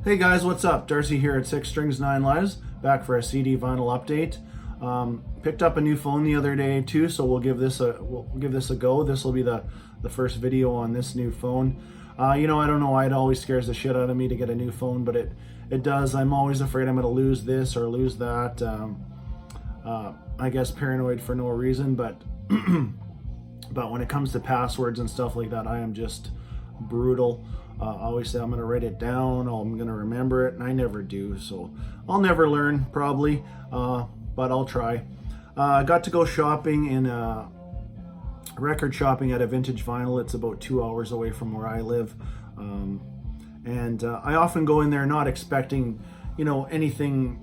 Hey guys, what's up? Darcy here at 6 Strings 9 Lives, back for a CD vinyl update. Picked up a new phone the other day too, so we'll give this a go. This will be the first video on this new phone. I don't know why it always scares the shit out of me to get a new phone, but it does. I'm always afraid I'm going to lose this or lose that. I guess paranoid for no reason, but but when it comes to passwords and stuff like that, I am just brutal. I always say I'm going to write it down, I'm going to remember it, and I never do, so I'll never learn probably, but I'll try. I got to go shopping in record shopping at a Vintage Vinyl. It's about 2 hours away from where I live, and I often go in there not expecting anything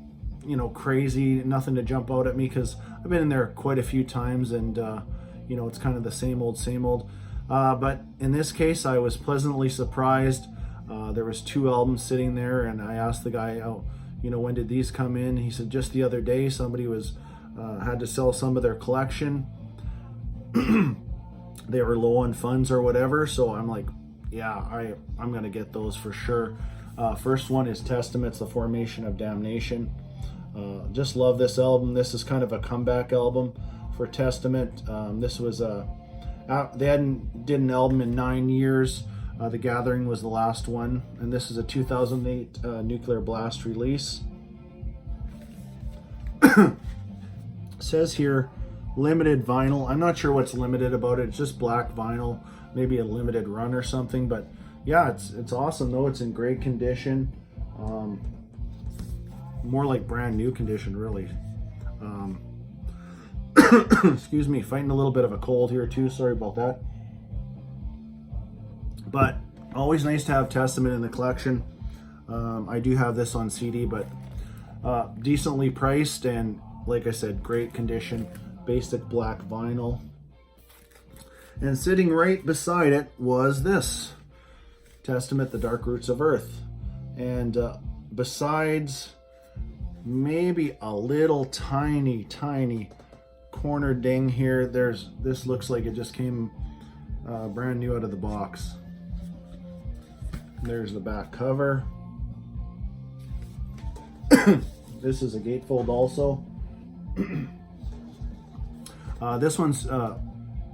crazy, nothing to jump out at me, because I've been in there quite a few times, and it's kind of the same old. But in this case, I was pleasantly surprised. There was 2 albums sitting there, and I asked the guy, when did these come in? He said just the other day somebody had to sell some of their collection. They were low on funds or whatever, so I'm like, yeah, I'm gonna get those for sure. First one is Testament's The Formation of Damnation. Just love this album. This is kind of a comeback album for Testament. This was they did an album in 9 years. The Gathering was the last one, and this is a 2008 Nuclear Blast release. Says here limited vinyl. I'm not sure what's limited about it. It's just black vinyl, maybe a limited run or something, but yeah, it's awesome though. It's in great condition, more like brand new condition really. Excuse me, fighting a little bit of a cold here too, sorry about that. But always nice to have Testament in the collection. I do have this on CD, but decently priced, and like I said, great condition, basic black vinyl. And sitting right beside it was this Testament, The Dark Roots of Earth. And besides maybe a little tiny corner ding here, this looks like it just came brand new out of the box. There's the back cover. This is a gatefold also. This one's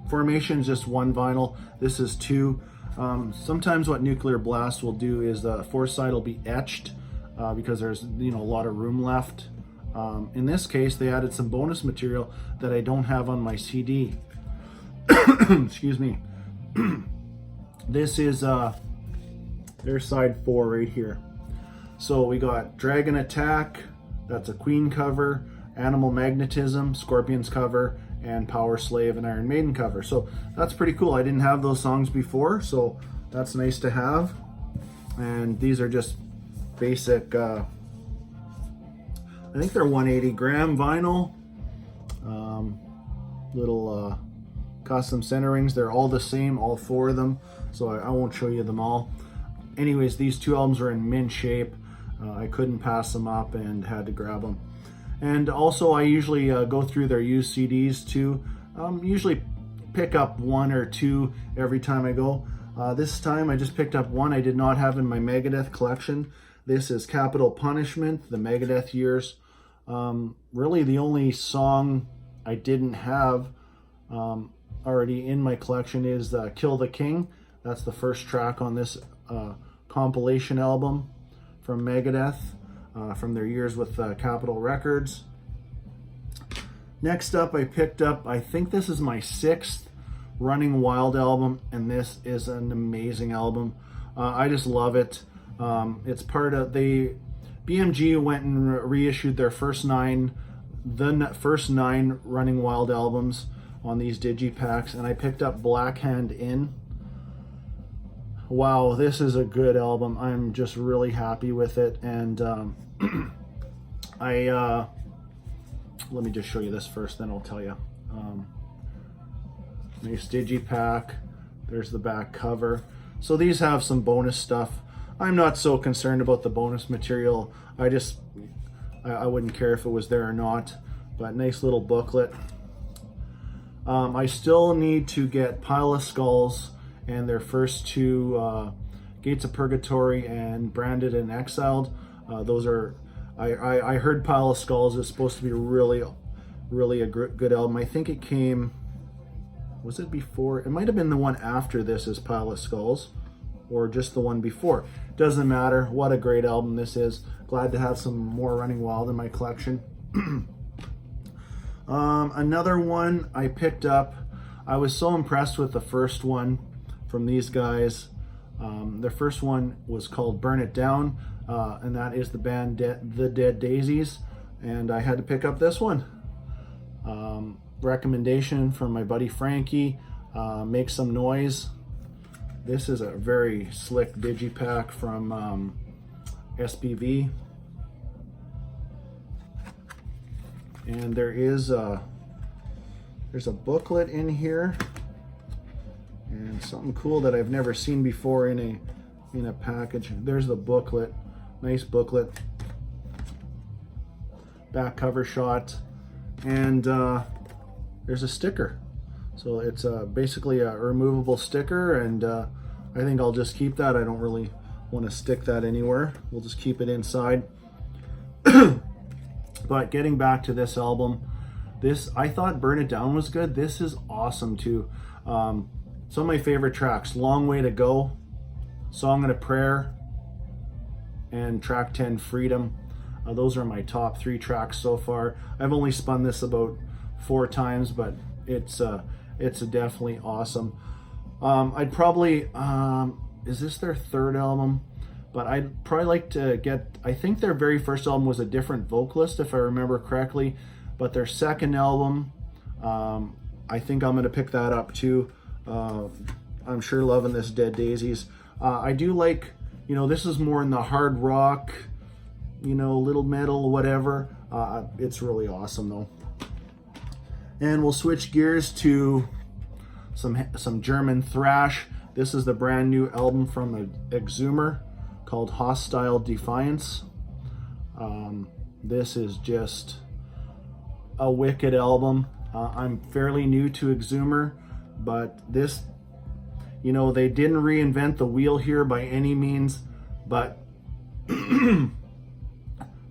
Formation's just one vinyl. This is 2. Sometimes what Nuclear Blast will do is the fourth side will be etched because there's a lot of room left. In this case, they added some bonus material that I don't have on my CD. Excuse me. This is their side 4 right here. So we got Dragon Attack, that's a Queen cover, Animal Magnetism, Scorpions cover, and Power Slave and Iron Maiden cover. So that's pretty cool. I didn't have those songs before, so that's nice to have. And these are just basic, I think they're 180 gram vinyl. Little custom centerings. They're all the same, all 4 of them, so I won't show you them all. Anyways, these 2 albums are in mint shape. I couldn't pass them up and had to grab them. And also, I usually go through their used CDs too. Usually pick up 1 or 2 every time I go. This time I just picked up 1 I did not have in my Megadeth collection. This is Capital Punishment, the Megadeth years. Really the only song I didn't have already in my collection is Kill the King. That's the first track on this compilation album from Megadeth, from their years with Capitol Records. Next up, I picked up, I think this is my 6th Running Wild album, and this is an amazing album. I just love it. It's part of BMG went and reissued their first 9 Running Wild albums on these digipacks, and I picked up Black Hand In. Wow, this is a good album. I'm just really happy with it, and let me just show you this first, then I'll tell you. Nice digipack. There's the back cover. So these have some bonus stuff. I'm not so concerned about the bonus material. I wouldn't care if it was there or not, but nice little booklet. I still need to get Pile of Skulls and their first 2 Gates of Purgatory and Branded and Exiled. Those are, I heard Pile of Skulls is supposed to be really a good album. I think it came, was it before? It might have been the one after this is Pile of Skulls, or just the one before. Doesn't matter. What a great album this is. Glad to have some more Running Wild in my collection. Another one I picked up. I was so impressed with the first one from these guys. Their first one was called Burn It Down, and that is the band The Dead Daisies, and I had to pick up this one. Recommendation from my buddy Frankie, Make Some Noise. This is a very slick digipack from SPV. And there's a booklet in here, and something cool that I've never seen before in a package. There's the booklet, nice booklet, back cover shot, and there's a sticker. So it's basically a removable sticker, and I think I'll just keep that. I don't really want to stick that anywhere. We'll just keep it inside. But getting back to this album, I thought Burn It Down was good. This is awesome too. Some of my favorite tracks: Long Way to Go, Song and a Prayer, and track 10, Freedom. Those are my top 3 tracks so far. I've only spun this about 4 times, but it's definitely awesome. I'd probably, is this their 3rd album? But I'd probably like to get, I think their very first album was a different vocalist, if I remember correctly. But their 2nd album, I think I'm going to pick that up too. I'm sure loving this Dead Daisies. I do like, this is more in the hard rock, little metal, whatever. It's really awesome though. And we'll switch gears to some German thrash. This is the brand new album from Exhumer called Hostile Defiance. This is just a wicked album. I'm fairly new to Exhumer, but this, they didn't reinvent the wheel here by any means, but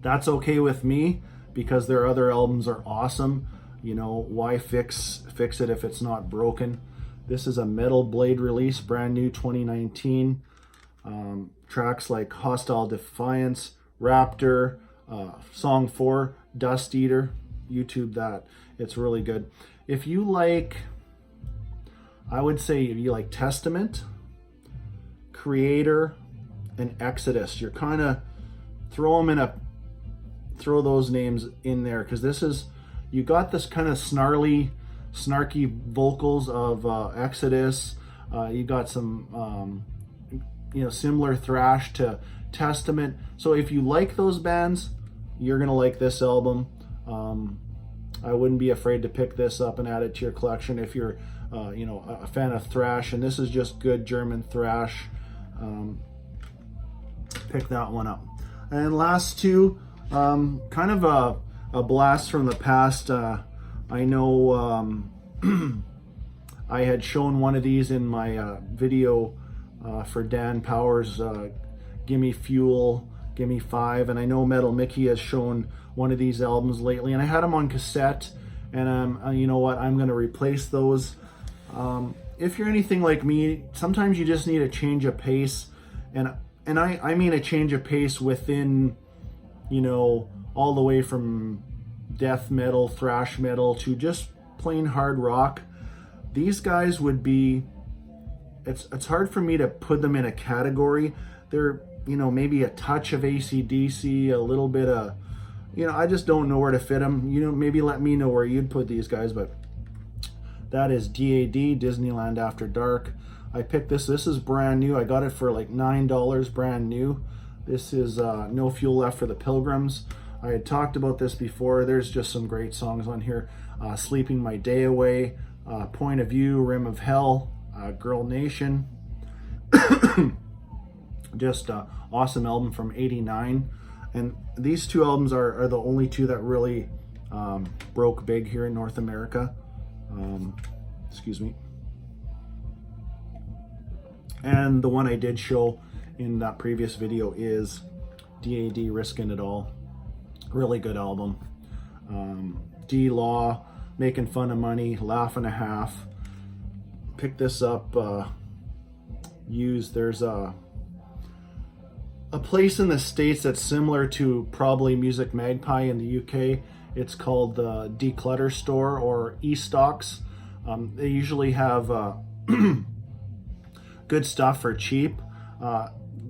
that's okay with me because their other albums are awesome. Why fix it if it's not broken? This is a Metal Blade release, brand new 2019. Tracks like Hostile Defiance, Raptor, Song 4, Dust Eater. YouTube that. It's really good. If you like, I would say if you like Testament, Creator, and Exodus, you're kind of throw those names in there, because this is, you got this kind of snarky vocals of Exodus. You got some similar thrash to Testament. So if you like those bands, you're gonna like this album. I wouldn't be afraid to pick this up and add it to your collection if you're a fan of thrash, and this is just good German thrash. Pick that one up. And last 2, kind of a blast from the past. I know I had shown one of these in my video for Dan Powers, Gimme Fuel, Gimme 5, and I know Metal Mickey has shown one of these albums lately, and I had them on cassette, and you know what, I'm going to replace those. If you're anything like me, sometimes you just need a change of pace, and I mean a change of pace within, all the way from death metal, thrash metal, to just plain hard rock. These guys would be, it's hard for me to put them in a category. They're, maybe a touch of AC/DC, a little bit of, I just don't know where to fit them. Maybe let me know where you'd put these guys, but that is DAD, Disneyland After Dark. I picked this. This is brand new. I got it for like $9, brand new. This is No Fuel Left for the Pilgrims. I had talked about this before. There's just some great songs on here. Sleeping My Day Away, Point of View, Rim of Hell, Girl Nation. Just awesome album from '89. And these 2 albums are the only 2 that really broke big here in North America. Excuse me. And the one I did show in that previous video is DAD, Riskin' It All. Really good album. D-Law, Making Fun of Money, Laugh and a Half. Pick this up used. There's a place in the States that's similar to probably Music Magpie in the UK. It's called the Declutter Store or eStocks. They usually have good stuff for cheap.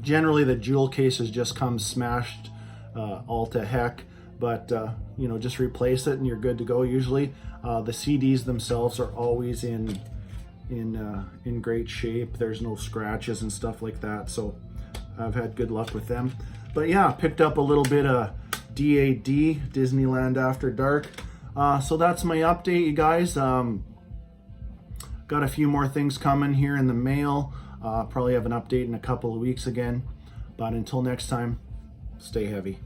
Generally the jewel cases just come smashed all to heck, but you know, just replace it and you're good to go usually. The CDs themselves are always in great shape. There's no scratches and stuff like that, so I've had good luck with them. But yeah, picked up a little bit of DAD, Disneyland After Dark. So that's my update, you guys. Got a few more things coming here in the mail. Probably have an update in a couple of weeks again. But until next time, stay heavy.